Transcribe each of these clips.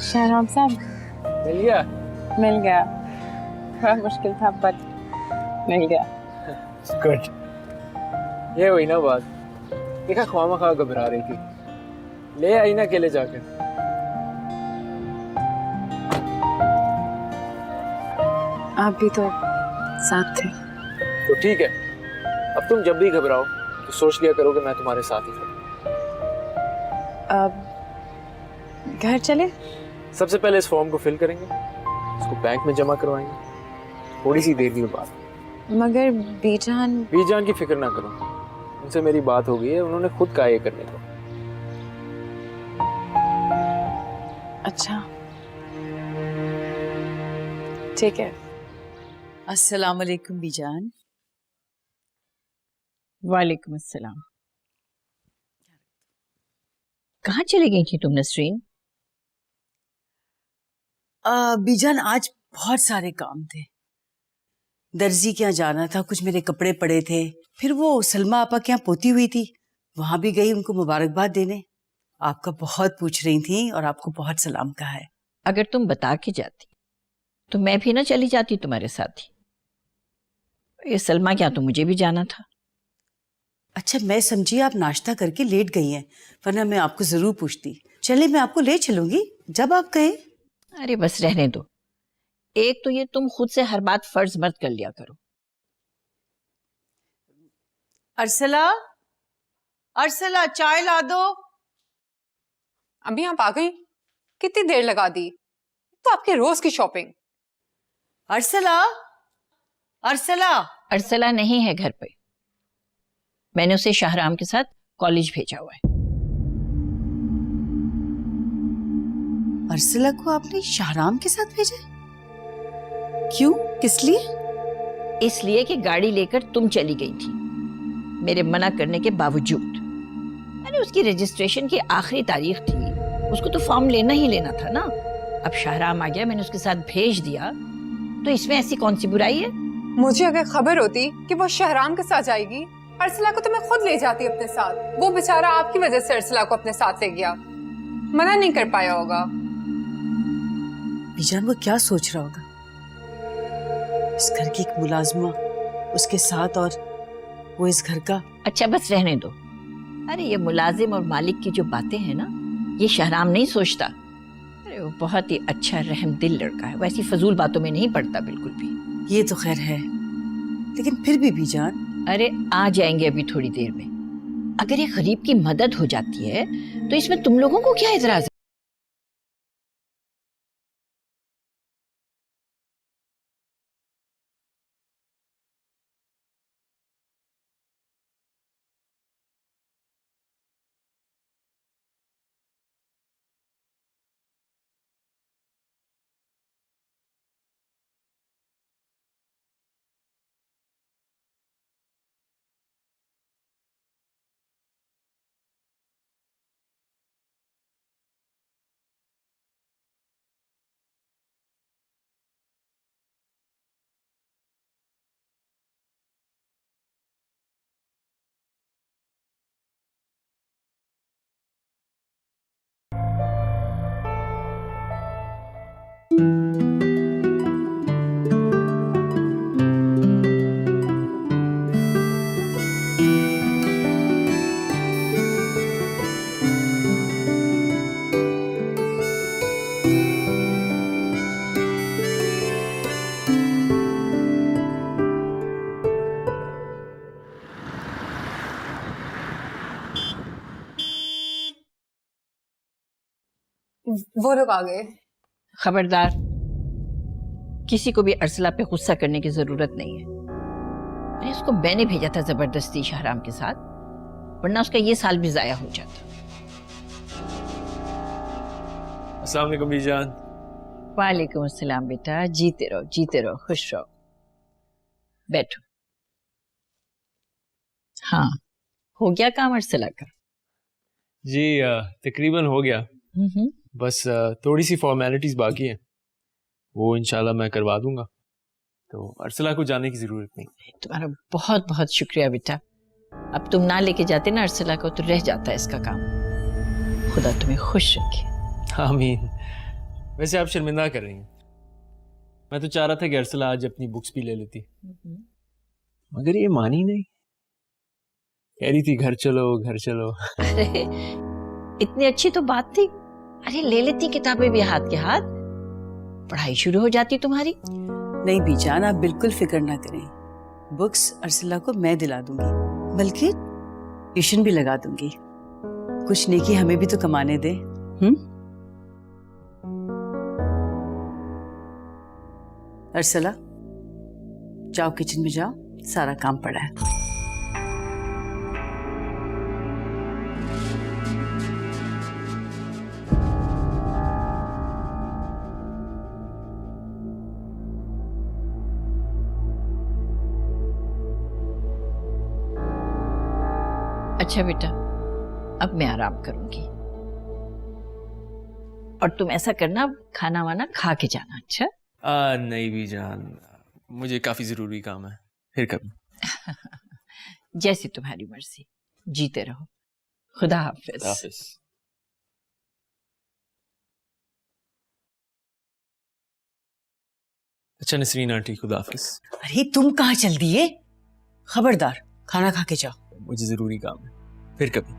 शहराम साहब मिल गया। मिल गया, थोड़ा मुश्किल था पर मिल गया। गुड। ये हुई ना बात, देखा ख्वामा खा घबरा रही थी, ले आई ना अकेले जाकर। आप भी तो साथ थे। तो ठीक है, अब तुम जब भी घबराओ तो सोच लिया करो कि मैं तुम्हारे साथ ही हूँ। अब घर चले? सबसे पहले इस फॉर्म को फिल करेंगे, इसको बैंक में जमा करवाएंगे, थोड़ी सी देर में बात। मगर बीजान की फिक्र ना करो, उनसे मेरी बात हो गई है, उन्होंने खुद कहा ये करने को। अच्छा ठीक है। अस्सलाम वालेकुम बीजान। वालेकुम अस्सलाम। कहाँ चली गई थी तुम नसरीन? बीजान आज बहुत सारे काम थे, दर्जी के यहाँ जाना था, कुछ मेरे कपड़े पड़े थे, फिर वो सलमा आपा के यहाँ पोती हुई थी, वहां भी गई उनको मुबारकबाद देने। आपका बहुत पूछ रही थी और आपको बहुत सलाम कहा है। अगर तुम बता के जाती तो मैं भी ना चली जाती तुम्हारे साथ ही। ये सलमा क्या, तो मुझे भी जाना था। अच्छा मैं समझी आप नाश्ता करके लेट गई हैं, वरना मैं आपको जरूर पूछती। चले मैं आपको ले चलूंगी जब आप कहें। अरे बस रहने दो, एक तो ये तुम खुद से हर बात फर्ज मत कर लिया करो। अरसला, अरसला चाय ला दो। अभी आप आ गई? कितनी देर लगा दी? तो आपके रोज की शॉपिंग। अरसला, अरसला। अरसला नहीं है घर पे, मैंने उसे शाहराम के साथ कॉलेज भेजा हुआ है। अरसला को आपने शाहराम के साथ भेजा? क्यों, किस लिए? इसलिए कि गाड़ी लेकर तुम चली गई थी मेरे मना करने के बावजूद। अरे उसकी रजिस्ट्रेशन की आखिरी तारीख थी, उसको तो फॉर्म लेना ही लेना था ना। अब शाहराम आ गया, मैंने उसके साथ भेज दिया, तो इसमें ऐसी कौन सी बुराई है? मुझे अगर खबर होती कि वो शहराम के साथ जाएगी, अरसला को तो मैं खुद ले जाती अपने साथ। वो बेचारा आपकी वजह से अरसला को अपने साथ ले गया, मना नहीं कर पाया होगा। बीजान वो क्या सोच रहा होगा? इस घर की एक मुलाजमा उसके साथ और वो इस घर का। अच्छा बस रहने दो। अरे ये मुलाजिम और मालिक की जो बातें हैं ना, ये शहराम नहीं सोचता। अरे वो बहुत ही अच्छा रहमदिल लड़का है, वैसी फजूल बातों में नहीं पड़ता बिल्कुल भी। ये तो खैर है, लेकिन फिर भी बीजान। अरे आ जाएंगे अभी थोड़ी देर में। अगर ये गरीब की मदद हो जाती है तो इसमें तुम लोगों को क्या एतराज है? वो लोग आ गए। खबरदार, किसी को भी अरसला पे गुस्सा करने की जरूरत नहीं है। अरे उसको मैंने भेजा था जबरदस्ती शहराम के साथ, वरना उसका ये साल भी जाया हो जाता। अस्सलाम वालेकुम बीजान। वालेकुम अस्सलाम बेटा, जीते रहो, खुश रहो। बैठो। हाँ, हो गया काम अर्सला का? जी तकरीबन हो गया, बस थोड़ी सी फॉर्मेलिटीज बाकी हैं, वो इंशाल्लाह मैं करवा दूंगा, तो अर्सला को जाने की जरूरत नहीं। तुम्हारा बहुत बहुत शुक्रिया बेटा। अब तुम ना लेके जाते ना अर्सला को तो रह जाता है इसका काम। खुदा तुम्हें खुश रखे। आमीन। वैसे आप शर्मिंदा कर रही हैं, मैं तो चाह रहा था कि अर्सला आज अपनी बुक्स भी ले लेती, मगर ये मानी नहीं, कह रही थी घर चलो। अरे इतनी अच्छी तो बात थी, अरे ले लेती किताबें भी हाथ के हाथ, पढ़ाई शुरू हो जाती तुम्हारी। नहीं बीजान, आप बिल्कुल फिक्र ना करें, बुक्स अर्सला को मैं दिला दूंगी, बल्कि ट्यूशन भी लगा दूंगी। कुछ नेकी हमें भी तो कमाने दे। अर्सला जाओ किचन में जाओ, सारा काम पड़ा है। अच्छा बेटा, अब मैं आराम करूंगी और तुम ऐसा करना, खाना वाना खा के जाना। अच्छा? नहीं भी जान, मुझे काफी जरूरी काम है, फिर कभी। जैसी तुम्हारी मर्जी, जीते रहो। खुदा हाफिज। अच्छा नसरीन आंटी, खुदा हाफिज। अरे तुम कहाँ चल दिए? खबरदार, खाना खा के जाओ। मुझे जरूरी काम है, फिर कभी।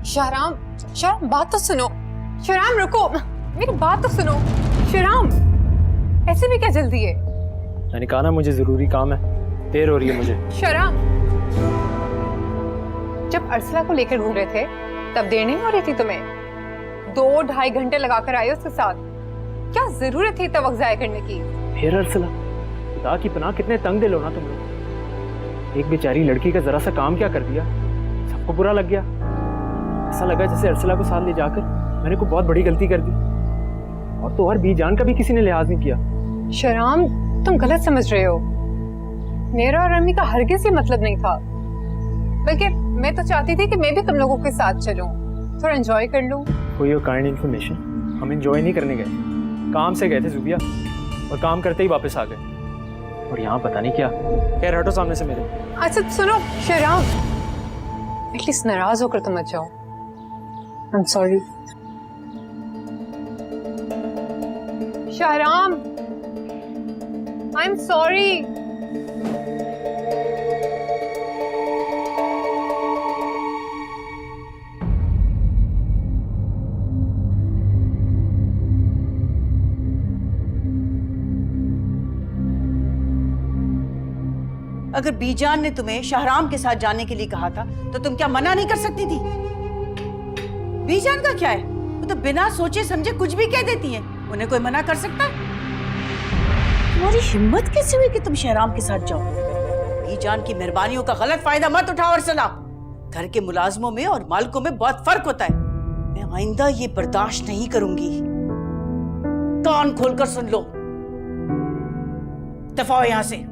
शहराम बात तो सुनो। शहराम रुको, मेरी बात तो सुनो। शहराम ऐसे भी क्या जल्दी है? मैंने कहा ना मुझे जरूरी काम है, देर हो रही है मुझे। शहराम, जब अर्सला को लेकर घूम रहे थे तब देर नहीं हो रही थी तुम्हें? 2-2.5 घंटे लगाकर आए उसके साथ, क्या जरूरत थी तब वक्त जाया करने की? फिर अर्सला, खुदा की पनाह कितने तंग दिल हो ना तुम लोग। एक बेचारी लड़की का जरा सा काम क्या कर दिया, सबको बुरा लग गया। ऐसा लगा जैसे अर्सला को साथ ले जाकर मैंने को बहुत बड़ी गलती कर दी, और तो और बीजान का भी किसी ने लिहाज नहीं किया। शहराम तुम गलत समझ रहे हो, मेरा और अम्मी का हरगिज़ से मतलब नहीं था, बल्कि मैं तो चाहती थी कि मैं भी तुम लोगों के साथ चलूं, थोड़ा एंजॉय कर लूं। कोई और काइंड इन्फॉर्मेशन, हम एंजॉय नहीं करने गए, काम से गए थे जुबिया, और काम करते ही वापस आ गए, और यहाँ पता नहीं क्या। खैर हटो सामने से मेरे। अच्छा सुनो शहराम, एटलीस्ट नाराज होकर तो मत जाओ। I am sorry Shahram, I am sorry. अगर बीजान ने तुम्हें शहराम के साथ जाने के लिए कहा था तो तुम क्या मना नहीं कर सकती थी? बीजान का क्या है, वो तो बिना सोचे समझे कुछ भी कह देती है, उन्हें कोई मना कर सकता? तुम्हारी हिम्मत कैसे हुई कि तुम शहराम के साथ जाओ? बीजान की मेहरबानियों का गलत फायदा मत उठाओ अर्सला। घर के मुलाजमों में और मालिकों में बहुत फर्क होता है। मैं आइंदा ये बर्दाश्त नहीं करूंगी। कान खोलकर सुन लो, दफा हो यहां से।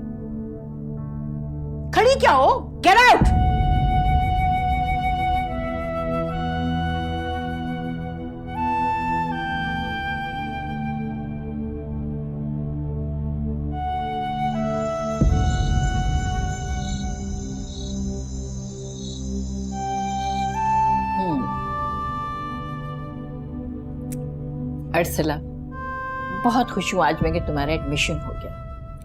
खड़ी क्या हो? Get out. अर्सला, बहुत खुश हूँ आज मैं कि तुम्हारा एडमिशन हो गया।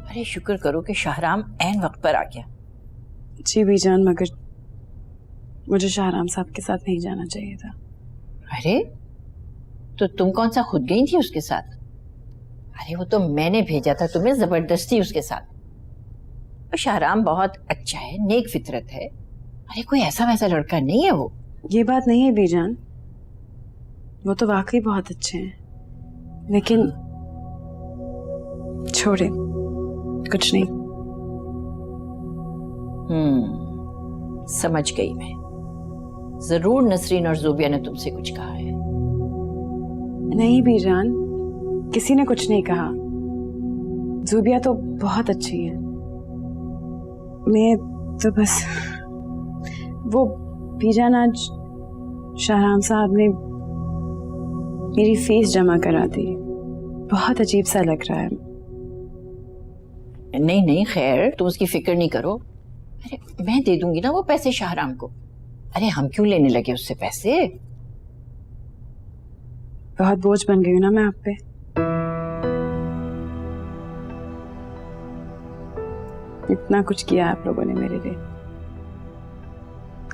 अरे शुक्र करो कि शाहराम ऐन वक्त पर आ गया। जी बीजान, मगर मुझे शाहराम साहब के साथ नहीं जाना चाहिए था। अरे तो तुम कौन सा खुद गई थी उसके साथ? अरे वो तो मैंने भेजा था तुम्हें जबरदस्ती उसके साथ। और शाहराम बहुत अच्छा है, नेक फितरत है। अरे कोई ऐसा वैसा लड़का नहीं है वो। ये बात नहीं है बीजान, वो तो वाकई बहुत अच्छे हैं, लेकिन छोड़े, कुछ नहीं। समझ गई मैं। जरूर नसरीन और ज़ोबिया ने तुमसे कुछ कहा है। नहीं बीजान, किसी ने कुछ नहीं कहा। जूबिया तो बहुत अच्छी है। मैं तो बस वो बीजान आज शाहराम साहब ने मेरी फीस जमा करा दी। बहुत अजीब सा लग रहा है। नहीं नहीं, खैर तुम उसकी फिक्र नहीं करो। अरे मैं दे दूंगी ना वो पैसे शाहराम को। अरे हम क्यों लेने लगे उससे पैसे? बहुत बोझ बन गई हूँ ना मैं आप पे। इतना कुछ किया आप लोगों ने मेरे लिए।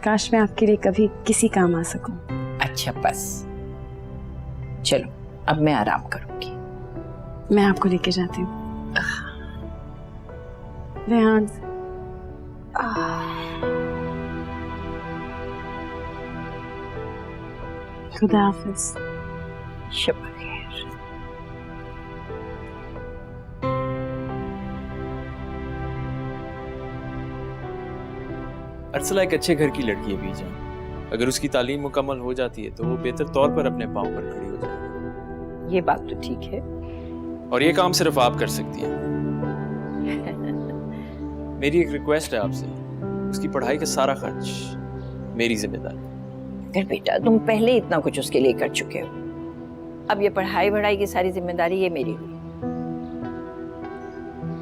काश मैं आपके लिए कभी किसी काम आ सकूं। अच्छा बस, चलो अब मैं आराम करूंगी। मैं आपको लेके जाती हूँ। रेहान, खुदा हाफिज। शब खैर। अर्सला एक अच्छे घर की लड़की है बीजान। अगर उसकी तालीम मुकम्मल हो जाती है तो वो बेहतर तौर पर अपने पांव पर खड़ी हो जाएगी। ये बात तो ठीक है। और ये काम सिर्फ आप कर सकती हैं। मेरी एक रिक्वेस्ट है आपसे, उसकी पढ़ाई का सारा खर्च मेरी जिम्मेदारी। अगर बेटा तुम पहले इतना कुछ उसके लिए कर चुके हो, अब ये पढ़ाई वढ़ाई की सारी जिम्मेदारी ये मेरी हुई।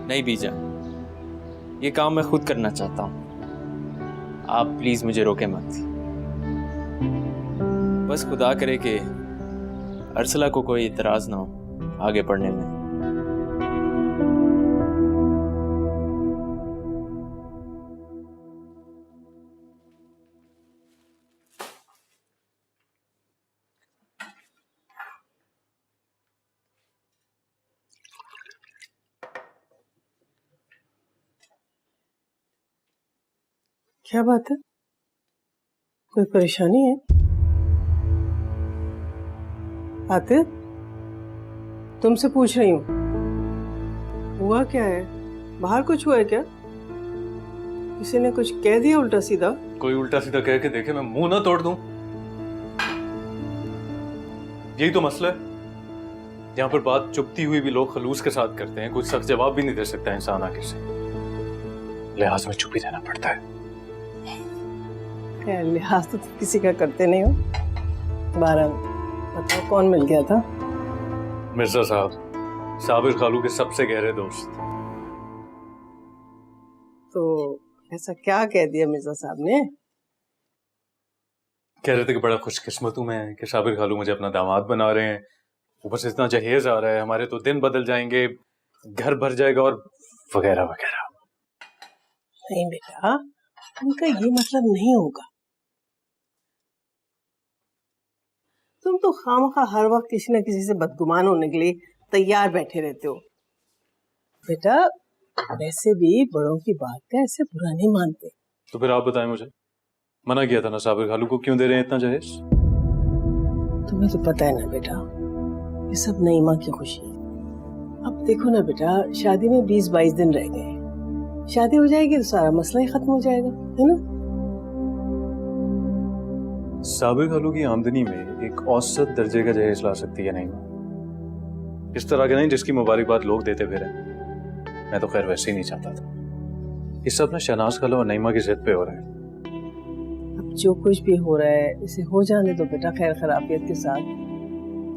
नहीं बीजान, ये काम मैं खुद करना चाहता हूँ। आप प्लीज मुझे रोके मत। बस खुदा करे कि अर्सला को कोई इतराज ना हो आगे पढ़ने में। क्या बात है? कोई परेशानी है? आतिफ, तुमसे पूछ रही हूँ, हुआ क्या है? बाहर कुछ हुआ है क्या? किसी ने कुछ कह दिया उल्टा सीधा? कोई उल्टा सीधा कह के देखे, मैं मुंह ना तोड़ दूं। यही तो मसला है, यहाँ पर बात चुपती हुई भी लोग खलूस के साथ करते हैं। कुछ सख्त जवाब भी नहीं दे सकता इंसान आगे से, लिहाज में चुप ही रहना पड़ता है। खैर, लिहाज तो किसी का करते नहीं हो। बारह बताओ, कौन मिल गया था? मिर्जा साहब, साबिर खालू के सबसे गहरे दोस्त। तो ऐसा क्या कह दिया मिर्जा साहब ने? कह रहे थे कि बड़ा खुशकिस्मत हूं मैं कि साबिर खालू मुझे अपना दामाद बना रहे हैं। ऊपर से इतना जहेज आ रहा है, हमारे तो दिन बदल जाएंगे, घर भर जाएगा और वगैरह वगैरह। नहीं बेटा, उनका ये मतलब नहीं होगा। तुम तो खामखा हर वक्त किसी न किसी से बदगुमान होने के लिए तैयार बैठे रहते हो। बेटा, वैसे भी बड़ों की बात का ऐसे बुरा नहीं मानते। तो फिर आप बताएं मुझे, मना किया था ना साबिर खालू को, क्यों दे रहे हैं इतना जहेज? तुम्हें तो पता है ना बेटा, ये सब नईमा की खुशी है। अब देखो ना बेटा, शादी में 20-22 दिन रह गए। शादी हो जाएगी तो सारा मसला ही खत्म हो जाएगा, है ना? साबिर खालू की आमदनी में एक औसत दर्जे का जहेज ला सकती है नहीं, इस तरह के नहीं जिसकी मुबारकबाद लोग देते फिर। मैं तो खैर वैसे ही नहीं चाहता था। ये सब ना शहनाज खाला और नईमा की जिद पे हो रहा है। अब जो कुछ भी हो रहा है इसे हो जाने दो बेटा, खैर खराबियत के साथ।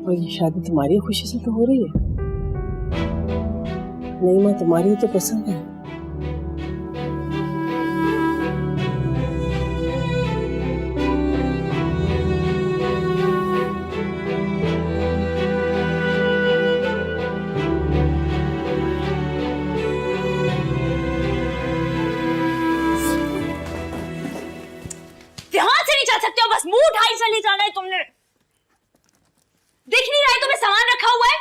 और ये शादी तुम्हारी खुशी से तो हो रही है। नईमा तुम्हारी तो पसंद है। सकते हो, बस मुंह उठाई चली जाना है तुमने। दिख नहीं रहा है तुम्हें सामान रखा हुआ है?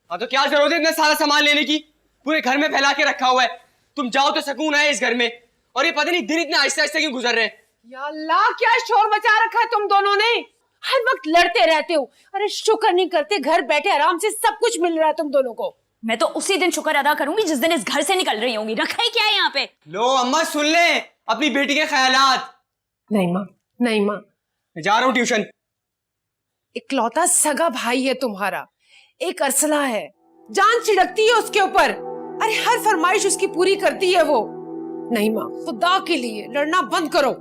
हाँ तो क्या जरूरत है इतना सारा सामान लेने की? पूरे घर में फैला के रखा हुआ है। तुम जाओ तो सुकून है इस घर में। और ये पता नहीं दिन इतने आहिस्ते आहिस्ते क्यों गुजर रहे हैं। या अल्लाह, क्या शोर मचा रखा है तुम दोनों ने? हर वक्त लड़ते रहते हो। अरे शुक्र नहीं करते, घर बैठे आराम से सब कुछ मिल रहा है तुम दोनों को। मैं तो उसी दिन शुक्र अदा करूंगी जिस दिन इस घर से निकल रही होंगी। रखा ही क्या है यहाँ पे? लो अम्मा, सुन ले अपनी बेटी के ख्यालात। नहीं माँ, नहीं माँ, जा रहा हूँ ट्यूशन। इकलौता सगा भाई है तुम्हारा, एक अरसला है, जान छिड़कती है उसके ऊपर। अरे हर फरमाइश उसकी पूरी करती है वो। नहीं माँ, खुदा के लिए लड़ना बंद करो।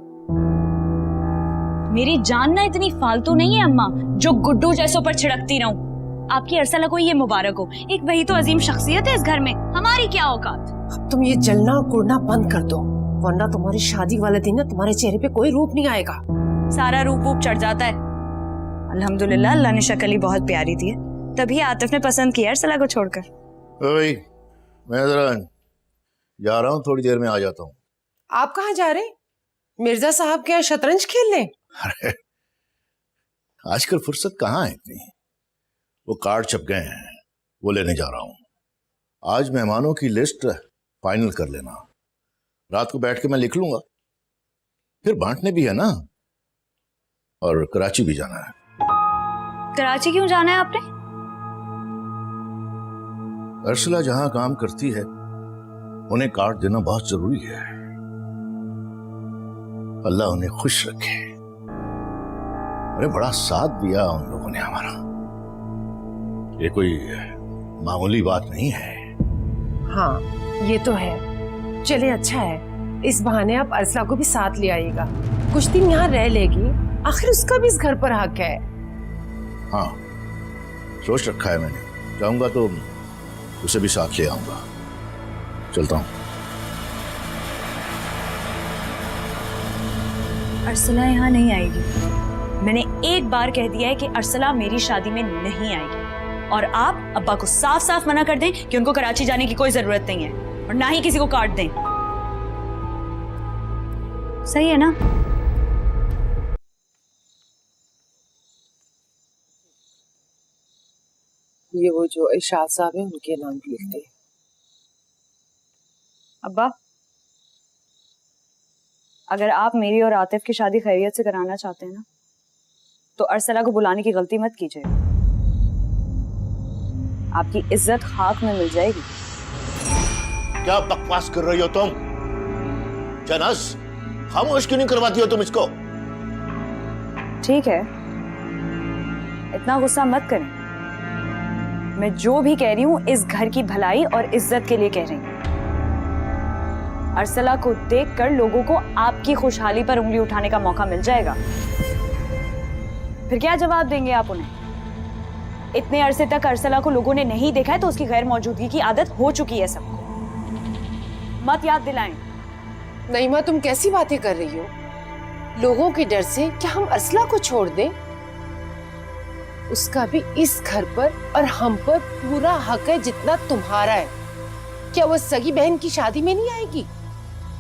मेरी जान ना इतनी फालतू नहीं है अम्मा जो गुड्डू जैसों पर छिड़कती रहूं। आपकी अरसला को ये मुबारक हो, एक वही तो अजीम शख्सियत है इस घर में, हमारी क्या औकात। अब तुम ये जलना और कुड़ना बंद कर दो, वरना तुम्हारी शादी वाले दिन ना तुम्हारे चेहरे पे कोई रूप नहीं आएगा। सारा रूप वूप चढ़ जाता है। अल्हम्दुलिल्लाह अल्लाह ने शक्ल ही बहुत प्यारी दी है, तभी आतिफ ने पसंद किया अरसला को छोड़कर। ओए, मैं जरा जा रहा हूँ, थोड़ी देर में आ जाता हूँ। आप कहाँ जा रहे? मिर्जा साहब के यहाँ शतरंज खेलने? अरे आजकल फुर्सत कहाँ है इतनी। वो कार्ड छप गए हैं, वो लेने जा रहा हूँ। आज मेहमानों की लिस्ट फाइनल कर लेना, रात को बैठ के मैं लिख लूंगा, फिर बांटने भी है ना, और कराची भी जाना है। कराची क्यों जाना है आपने? अर्सला जहां काम करती है उन्हें कार्ड देना बहुत जरूरी है। अल्लाह उन्हें खुश रखे। अरे बड़ा साथ दिया उन लोगों ने हमारा, ये कोई मामूली बात नहीं है। हाँ ये तो है। चले अच्छा है, इस बहाने आप अरसला को भी साथ ले आइएगा, कुछ दिन यहाँ रह लेगी, आखिर उसका भी इस घर पर हक है। हाँ सोच रखा है मैंने, जाऊंगा तो उसे भी साथ ले आऊंगा। चलता हूँ। अरसला यहाँ नहीं आएगी। मैंने एक बार कह दिया है कि अरसला मेरी शादी में नहीं आएगी, और आप अब्बा को साफ साफ मना कर दें कि उनको कराची जाने की कोई जरूरत नहीं है, और ना ही किसी को कार्ड दें। सही है ना? ये वो जो इरशाद साहब है उनके नाम लिखते हैं। अब्बा, अगर आप मेरी और आतिफ की शादी खैरियत से कराना चाहते हैं ना, तो अरसला को बुलाने की गलती मत कीजिए। आपकी इज्जत खाक में मिल जाएगी। क्या बकवास कर रही हो तुम? जनस, खामोश क्यों नहीं करवाती हो तुम इसको? ठीक है, इतना गुस्सा मत करें। मैं जो भी कह रही हूँ इस घर की भलाई और इज्जत के लिए कह रही हूँ। अरसला को देखकर लोगों को आपकी खुशहाली पर उंगली उठाने का मौका मिल जाएगा। फिर क्या जवाब देंगे आप उन्हें? इतने अरसे तक अरसला को लोगों ने नहीं देखा है तो उसकी गैर मौजूदगी की आदत हो चुकी है सबको। मत याद दिलाएं। नहीं माँ, तुम कैसी बातें कर रही हो? लोगों के डर से क्या हम अरसला को छोड़ दें? उसका भी इस घर पर और हम पर पूरा हक है जितना तुम्हारा है। क्या वो सगी बहन की शादी में नहीं आएगी?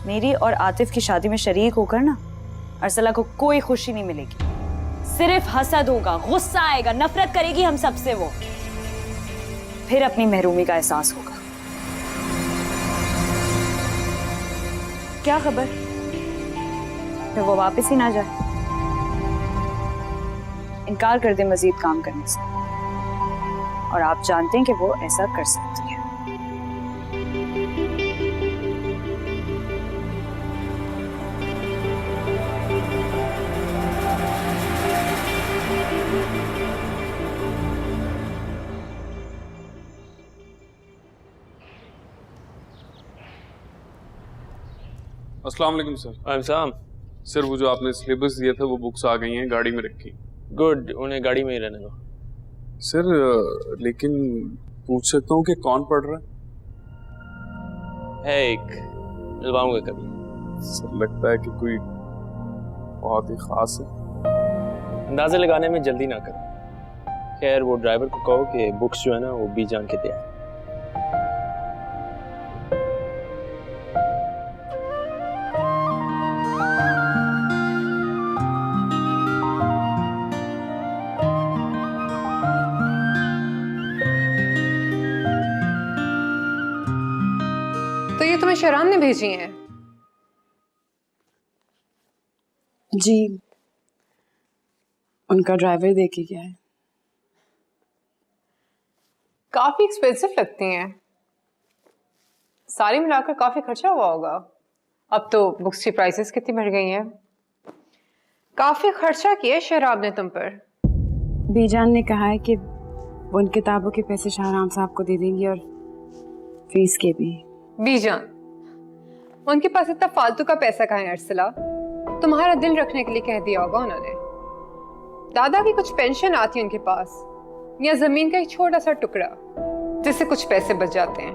मेरी और आतिफ की शादी में शरीक होकर ना अरसला को कोई खुशी नहीं मिलेगी, सिर्फ हसद होगा, गुस्सा आएगा, नफरत करेगी हम सबसे वो। फिर अपनी महरूमी का एहसास होगा। क्या खबर, फिर वो वापस ही ना जाए, इनकार कर दे मजीद काम करने से। और आप जानते हैं कि वो ऐसा कर सकती है। अस्सलाम वालेकुम सर। सर वो जो आपने सिलेबस दिया था वो बुक्स आ गई हैं, गाड़ी में रखी। गुड, उन्हें गाड़ी में ही रहने दो। सर लेकिन पूछ सकता हूँ कि कौन पढ़ रहा है? एक मिलवाऊंगा कभी। सर लगता है कि कोई बहुत ही खास है। अंदाजे लगाने में जल्दी ना करो। खैर वो ड्राइवर को कहो कि बुक्स जो है ना वो बीजान के दे आए। तो ये तुम्हें शरान ने भेजी हैं? जी, उनका ड्राइवर देके गया है। काफी एक्सपेंसिव लगती हैं, सारी मिलाकर काफी खर्चा हुआ होगा। अब तो बुक्स की प्राइसेस कितनी बढ़ गई हैं। काफी खर्चा किया शराब ने तुम पर। बीजान ने कहा है कि वो उन किताबों के पैसे शाहराम साहब को दे देंगी और फीस के भी। बीजान, उनके पास इतना फालतू का पैसा कहाँ है अर्सला? तुम्हारा दिल रखने के लिए कह दिया होगा उन्होंने। दादा की कुछ पेंशन आती है उनके पास, या जमीन का एक छोटा सा टुकड़ा जिससे कुछ पैसे बच जाते हैं।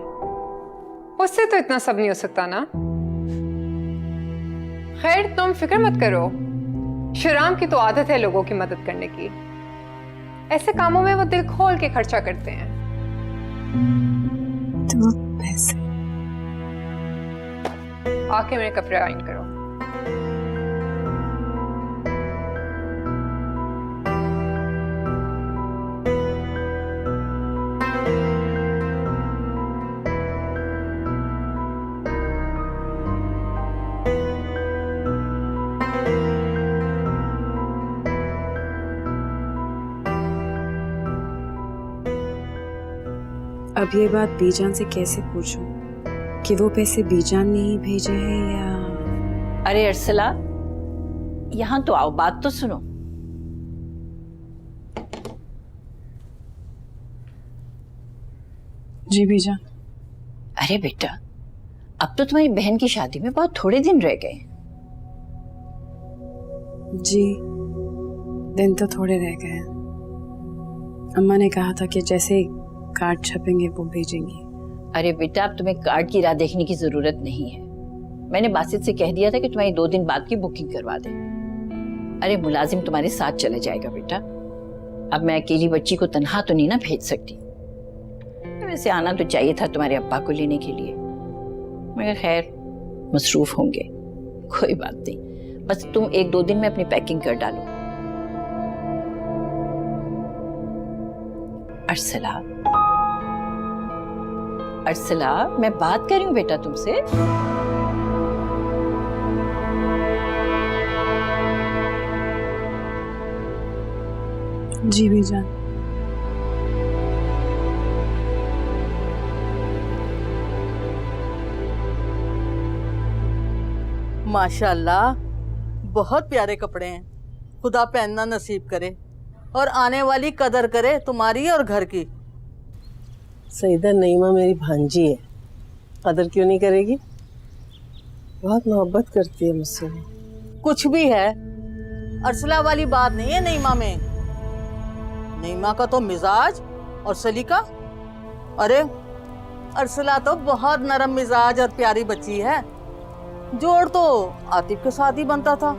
उससे तो इतना सब नहीं हो सकता ना। खैर, तुम फिक्र मत करो, शराम की तो आदत है लोगों की मदद करने की। ऐसे कामों में वो दिल खोल के खर्चा करते हैं। तो पैसे आके मेरे कपड़े आयरन करो। अब ये बात बीजान से कैसे पूछूं कि वो पैसे बीजान ने ही भेजे हैं या? अरे अर्सला, यहाँ तो आओ, बात तो सुनो। जी बीजान। अरे बेटा, अब तो तुम्हारी बहन की शादी में बहुत थोड़े दिन रह गए। जी, दिन तो थोड़े रह गए हैं। अम्मा ने कहा था कि जैसे कार्ड छपेंगे वो भेजेंगी। अरे बेटा, अब तुम्हें कार्ड की राह देखने की जरूरत नहीं है। मैंने बासित से कह दिया था कि तुम्हारी 2 दिन बाद की बुकिंग करवा दे। अरे मुलाजिम तुम्हारे साथ चले जाएगा बेटा। अब मैं अकेली बच्ची को तन्हा तो नहीं ना भेज सकती। वैसे आना तो चाहिए था तुम्हारे अब्बा को लेने के लिए, मगर खैर मसरूफ होंगे, कोई बात नहीं। बस तुम 1-2 दिन में अपनी पैकिंग कर डालो। अर्सला, अर्सला, मैं बात कर रही हूँ बेटा तुमसे। जी बीजान। माशाल्लाह, बहुत प्यारे कपड़े हैं। खुदा पहनना नसीब करे और आने वाली कदर करे तुम्हारी और घर की। सईदा नईमा मेरी भांजी है, कदर क्यों नहीं करेगी? बहुत मोहब्बत करती है मुझसे। कुछ भी है, अर्सला वाली बात नहीं है नईमा में। नईमा का तो मिजाज और सलीका, अरे अर्सला तो बहुत नरम मिजाज और प्यारी बच्ची है। जोड़ तो आतिफ के साथ ही बनता था,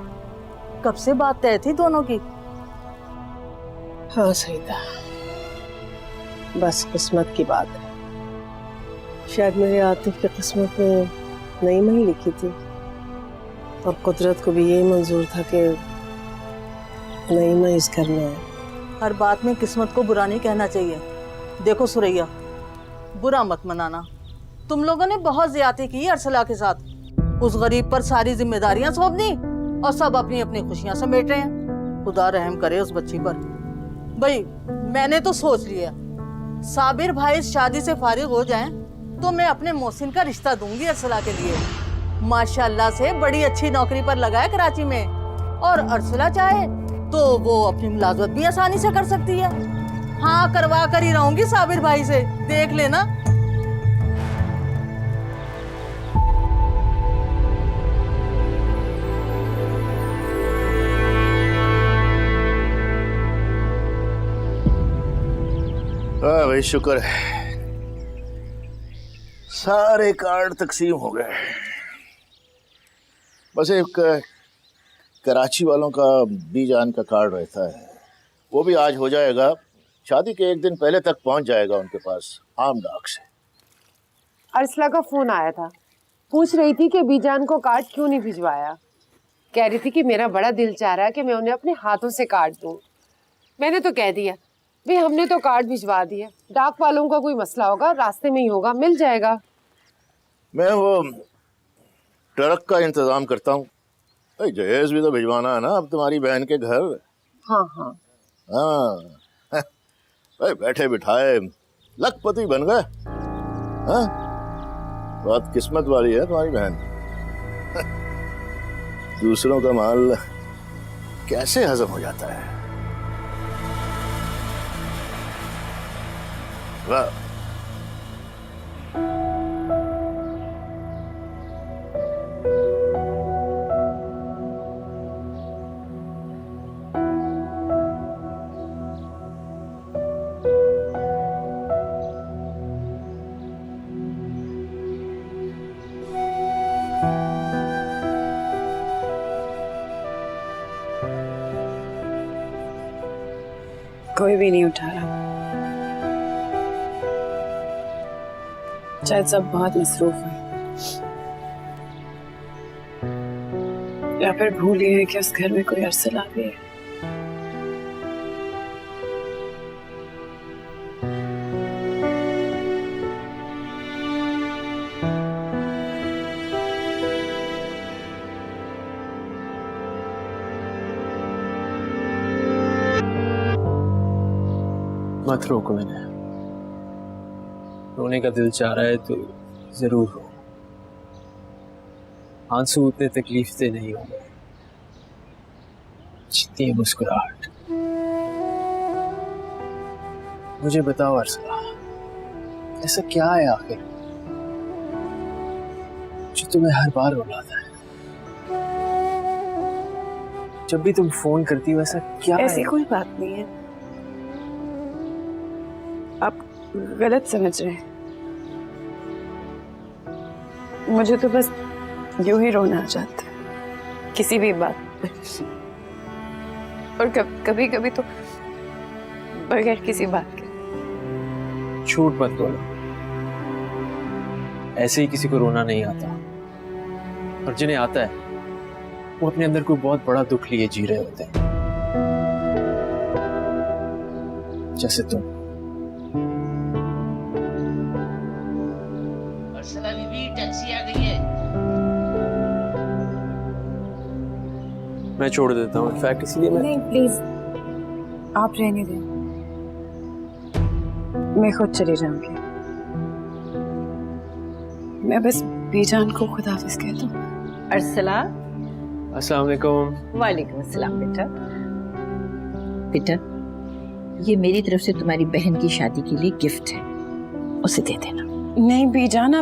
कब से बात तय थी दोनों की। हाँ सईदा, बस किस्मत की बात है। शायद मेरे आतिफ की किस्मत में नईमा ही लिखी थी, और कुदरत को भी यही मंजूर था कि नईमा इस घर में है। हर बात में किस्मत को बुरा नहीं कहना चाहिए। देखो सुरैया, बुरा मत मनाना। तुम लोगों ने बहुत ज्यादती की अर्सला के साथ। उस गरीब पर सारी जिम्मेदारियां सौंप दी और सब अपनी अपनी खुशियां समेट रहे हैं। खुदा रहम करे उस बच्ची पर। भाई मैंने तो सोच लिया, साबिर भाई इस शादी से फारिग हो जाएं तो मैं अपने मोहसिन का रिश्ता दूंगी अर्सला के लिए। माशाल्लाह से बड़ी अच्छी नौकरी पर लगा है कराची में, और अर्सला चाहे तो वो अपनी मुलाजमत भी आसानी से कर सकती है। हाँ, करवा कर ही रहूंगी साबिर भाई से, देख लेना। हाँ भाई, शुक्र है, सारे कार्ड तकसीम हो गए। बस एक कराची वालों का बीजान का कार्ड रहता है, वो भी आज हो जाएगा। शादी के 1 दिन पहले तक पहुंच जाएगा उनके पास आम डाक से। अर्सला का फोन आया था, पूछ रही थी कि बीजान को कार्ड क्यों नहीं भिजवाया। कह रही थी कि मेरा बड़ा दिल चाह रहा है कि मैं उन्हें अपने हाथों से कार्ड दूं। मैंने तो कह दिया, भाई हमने तो कार्ड भिजवा दिया, डाक वालों का कोई मसला होगा, रास्ते में ही होगा, मिल जाएगा। मैं वो ट्रक का इंतजाम करता हूँ। जहेज भी तो भिजवाना है ना अब तुम्हारी बहन के घर। हाँ हाँ हाँ भाई, बैठे बिठाए लखपति बन गए। हाँ, बहुत किस्मत वाली है तुम्हारी बहन। दूसरों का माल कैसे हजम हो जाता है। वाह, कोई भी नहीं उठा रहा। शायद सब बहुत मसरूफ हैं, या फिर भूल गए हैं कि उस घर में कोई अरसला भी है। मत रोको मैंने, रोने का दिल चाह रहा है तो जरूर रो। आंसू उतने तकलीफ से नहीं होंगे जितनी है मुस्कुराहट। मुझे बताओ अरसला, ऐसा क्या है आखिर जो तुम्हें हर बार रुलाता है? जब भी तुम फोन करती हो ऐसा क्या ऐसी है? कोई बात नहीं है, आप गलत समझ रहे हैं। मुझे तो बस यूं ही रोना आ जाता है किसी भी बात पे, और कभी कभी तो बगैर किसी बात के। झूठ मत बोलो, ऐसे ही किसी को रोना नहीं आता, और जिन्हें आता है वो अपने अंदर कोई बहुत बड़ा दुख लिए जी रहे होते हैं, जैसे तुम। टैक्सी आ गई है। मैं छोड़ देता हूँ, इनफैक्ट इसलिए मैं नहीं प्लीज, आप रहने दें, मैं खुद चली जाऊंगी। मैं बस बीजान को खुदाफिज कह दूं। अरसला। अस्सलाम वालेकुम। वालेकुम अस्सलाम बेटा। बेटा, ये मेरी तरफ से तुम्हारी बहन की शादी के लिए गिफ्ट है, उसे दे देना। नहीं बीजान,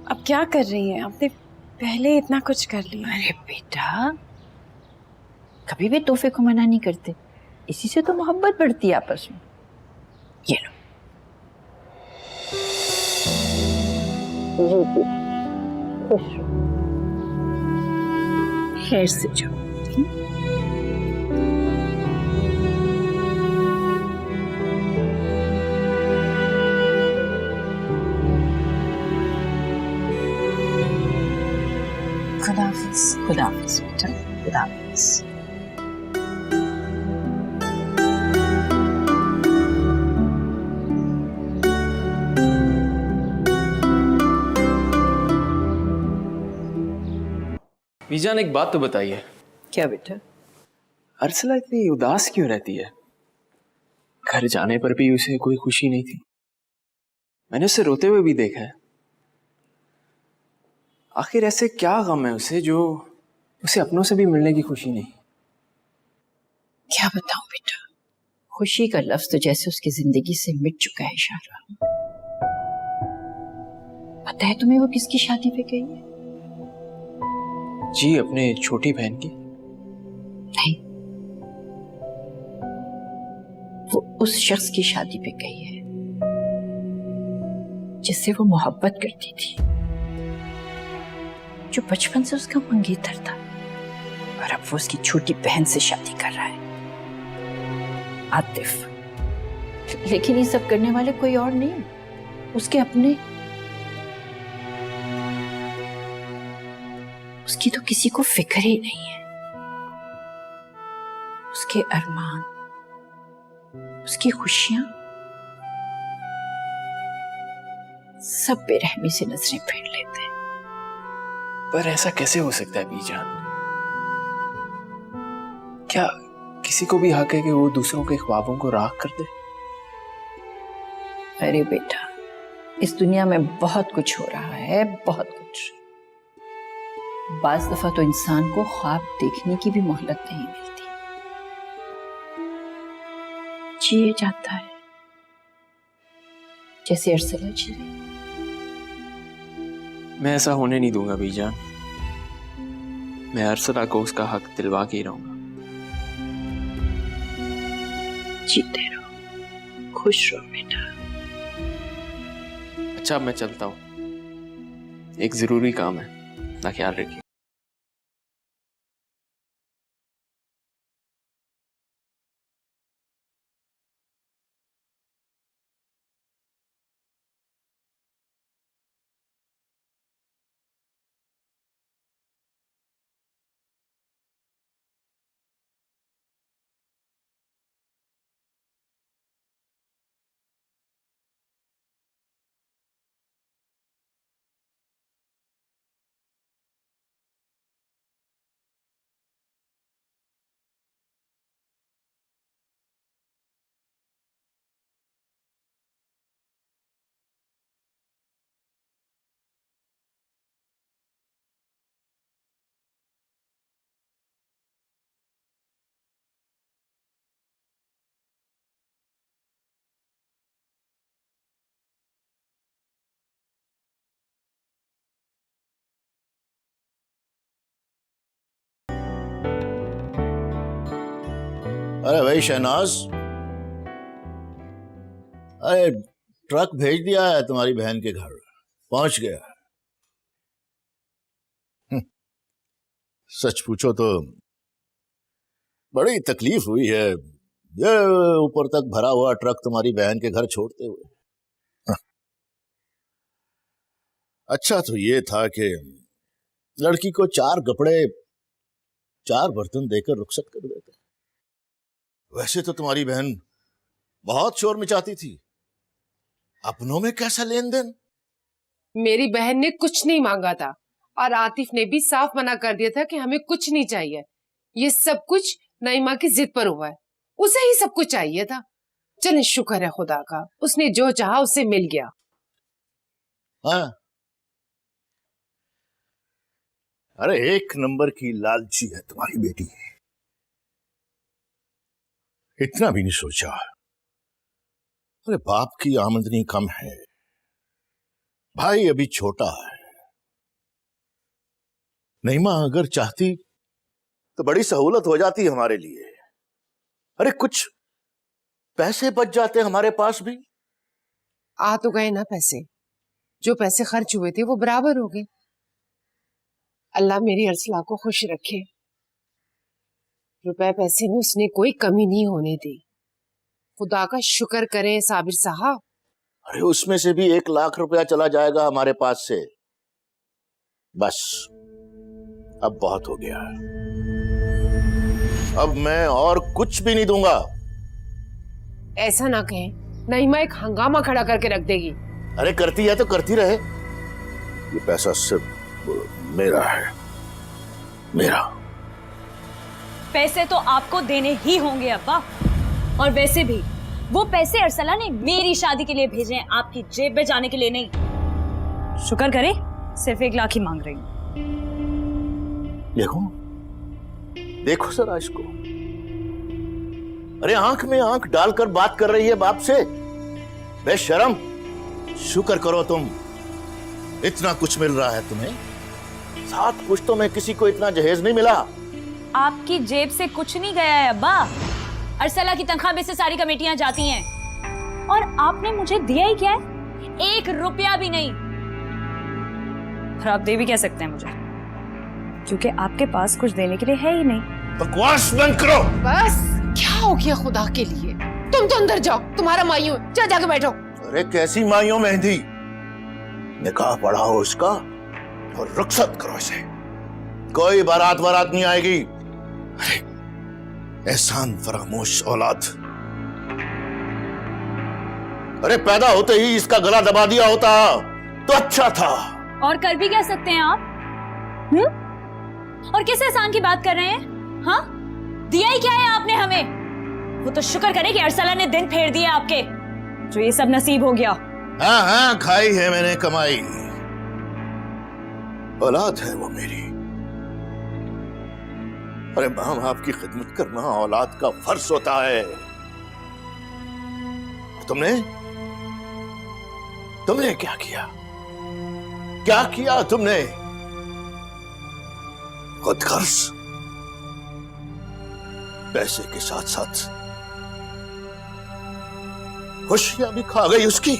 अब क्या कर रही हैं? आपने पहले इतना कुछ कर लिया। अरे बेटा, कभी भी तोहफे को मना नहीं करते, इसी से तो मोहब्बत बढ़ती है आपस में। ये लो। खुश रहो, खैर से जाओ। खुदाफिज। खुदाफिज बेटा, खुदाफिज। बीजान, एक बात तो बताइए। क्या बेटा? अरसला इतनी उदास क्यों रहती है? घर जाने पर भी उसे कोई खुशी नहीं थी, मैंने उसे रोते हुए भी देखा है। आखिर ऐसे क्या गम है उसे जो उसे अपनों से भी मिलने की खुशी नहीं? क्या बताऊं बेटा, खुशी का लफ्ज तो जैसे उसकी जिंदगी से मिट चुका है शाहरा। पता है तुम्हें वो किसकी शादी पे गई है? जी, अपने छोटी बहन की। नहीं, वो उस शख्स की शादी पे गई है जिससे वो मोहब्बत करती थी, जो बचपन से उसका मंगेतर था, और अब वो उसकी छोटी बहन से शादी कर रहा है, आतिफ। लेकिन ये सब करने वाले कोई और नहीं, उसके अपने। उसकी तो किसी को फिक्र ही नहीं है। उसके अरमान, उसकी खुशियां सब बेरहमी से नजरें फेर लेते हैं। पर ऐसा कैसे हो सकता है बीजान? क्या किसी को भी हक है कि वो दूसरों के ख्वाबों को राख कर दे? अरे बेटा, इस दुनिया में बहुत कुछ हो रहा है, बहुत कुछ। बाज दफा तो इंसान को ख्वाब देखने की भी मोहलत नहीं मिलती, जिए जाता है। जैसे अर्सला जी रही। मैं ऐसा होने नहीं दूंगा बीजान। मैं अर्सला को उसका हक दिलवा के ही रहूंगा। जीते रहो, खुश रहो बेटा। अच्छा, अब मैं चलता हूँ, एक जरूरी काम है। अपना ख्याल रखिए। अरे भाई शहनाज, अरे ट्रक भेज दिया है तुम्हारी बहन के घर, पहुंच गया। सच पूछो तो बड़ी तकलीफ हुई है ये ऊपर तक भरा हुआ ट्रक तुम्हारी बहन के घर छोड़ते हुए। अच्छा तो ये था कि लड़की को 4 कपड़े 4 बर्तन देकर रुखसत कर देते। वैसे तो तुम्हारी बहन बहुत शोर मचाती थी, अपनों में कैसा लेन देन? मेरी बहन ने कुछ नहीं मांगा था और आतिफ ने भी साफ मना कर दिया था कि हमें कुछ नहीं चाहिए। ये सब कुछ नईमा की जिद पर हुआ है, उसे ही सब कुछ चाहिए था। चले शुक्र है खुदा का, उसने जो चाहा उसे मिल गया। हाँ, अरे 1 नंबर की लालची है तुम्हारी बेटी। इतना भी नहीं सोचा, अरे बाप की आमदनी कम है, भाई अभी छोटा है। नईमा अगर चाहती तो बड़ी सहूलत हो जाती हमारे लिए। अरे कुछ पैसे बच जाते हमारे पास भी। आ तो गए ना पैसे, जो पैसे खर्च हुए थे वो बराबर हो गए। अल्लाह मेरी अर्सला को खुश रखे। रुपए पैसे में उसने कोई कमी नहीं होने दी। खुदा का शुक्र करें साबिर साहब। अरे उसमें से भी 1 लाख रुपया चला जाएगा हमारे पास से, बस अब बहुत हो गया। अब मैं और कुछ भी नहीं दूंगा। ऐसा ना कहें, नईमा एक हंगामा खड़ा करके रख देगी। अरे करती है तो करती रहे, ये पैसा सिर्फ मेरा है, मेरा। पैसे तो आपको देने ही होंगे अब्बा, और वैसे भी वो पैसे अर्सला ने मेरी शादी के लिए भेजे हैं, आपकी जेब में जाने के लिए नहीं। शुक्र करे सिर्फ 1 लाख ही मांग रही हूँ। देखो देखो सर इसको, अरे आंख में आंख डालकर बात कर रही है बाप से, बेशरम। शुक्र करो तुम, इतना कुछ मिल रहा है तुम्हें। 7 पुश्तों में किसी को इतना जहेज नहीं मिला। आपकी जेब से कुछ नहीं गया है अब्बा, अर्सला की तनख्वाह में से सारी कमेटियां जाती हैं, और आपने मुझे दिया ही क्या है? 1 रुपया भी नहीं। और आप दे भी क्या सकते हैं मुझे, क्योंकि आपके पास कुछ देने के लिए है ही नहीं। बकवास बंद करो। बस क्या हो गया खुदा के लिए? तुम तो अंदर जाओ, तुम्हारा मायूं चल जाके बैठो। अरे कैसी माइयों मेहंदी, निकाह पढ़ाओ इसका और रुखसत करो इसे। कोई बारात नहीं आएगी। अरे एहसान फरामोश औलाद। अरे पैदा होते ही इसका गला दबा दिया होता तो अच्छा था। और कर भी क्या सकते हैं आप? और किस एहसान की बात कर रहे हैं? हाँ, दिया ही क्या है आपने हमें? वो तो शुक्र करे कि अर्सला ने दिन फेर दिए आपके, जो ये सब नसीब हो गया। हाँ, खाई है मैंने कमाई। औलाद है वो मेरी। अरे मां बाप की खिदमत करना औलाद का फर्ज होता है। तुमने तुमने क्या किया? क्या किया तुमने? खुद खर्च, पैसे के साथ साथ खुशियां भी खा गई उसकी।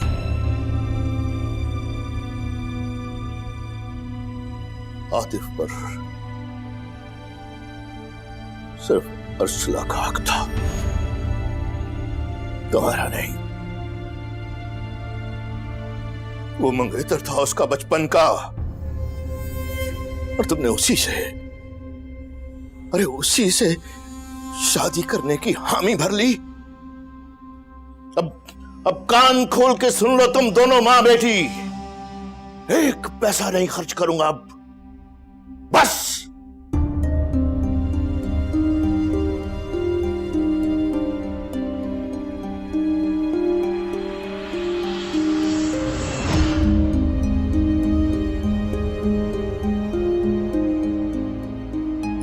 आतिफ पर सिर्फ अर्सला का हक था, तुम्हारा नहीं। वो मंगेतर था उसका बचपन का, और तुमने उसी से, अरे उसी से शादी करने की हामी भर ली। अब कान खोल के सुन लो तुम दोनों मां बेटी, एक पैसा नहीं खर्च करूंगा अब, बस।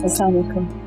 अस्सलाम वालेकुम।